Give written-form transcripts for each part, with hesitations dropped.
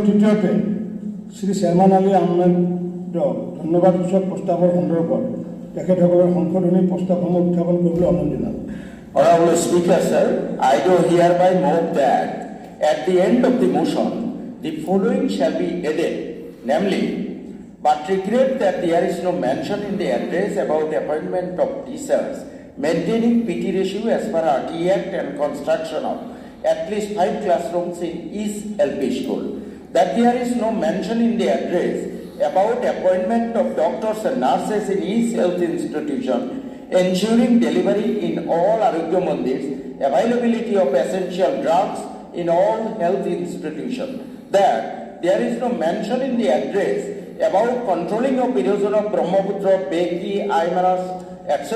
তৃতীয়তে শ্ৰী চেয়াৰমান আলী আহমেদক ধন্যবাদ সূচক প্ৰস্তাৱৰ সন্দৰ্ভত তেখেতসকলৰ সংশোধনী প্ৰস্তাৱসমূহ উত্থাপন কৰিবলৈ অনুৰোধ জনালোঁ। Honorable Speaker, sir, I do hereby move that at the end of the motion, the following shall be added, namely, but regret that there is no mention in the address about appointment of teachers, maintaining PT ratio as per RT Act and construction of at least 5 classrooms in each LP school. That there is no mention in the address about appointment of doctors and nurses in each health institution, ensuring delivery in all Arogya Mandirs, availability of essential drugs in all health institutions. That there is no mention in the address about controlling of erosion of Brahmaputra, Beki, Aimaras, etc.,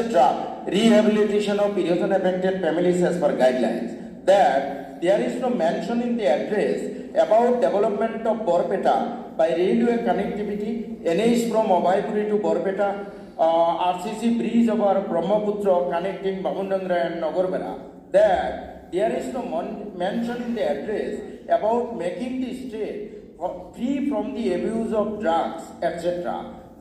rehabilitation of erosion affected families as per guidelines. That there is no mention in the address about development of Borpeta by railway connectivity, NH from Obaipuri to Borpeta, RCC bridge over Brahmaputra connecting Babundandra and Nagorbera. That there is no mention in the address about making the state free from the abuse of drugs, etc.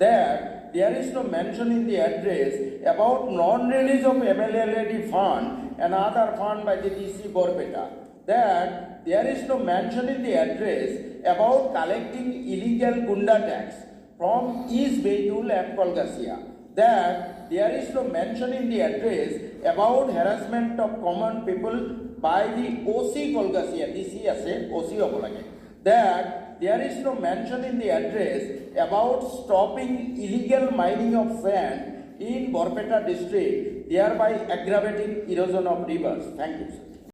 That there is no mention in the address about non-release of MLLAD fund and other fund by the DC Borpeta. That there is no mention in the address about collecting illegal gunda tax from East Beitul and Kolgasia. That there is no mention in the address about harassment of common people by the OC Kolgasia, DC as a OC Obolage. That there is no mention in the address about stopping illegal mining of sand in Borpeta district, thereby aggravating erosion of rivers. Thank you, sir.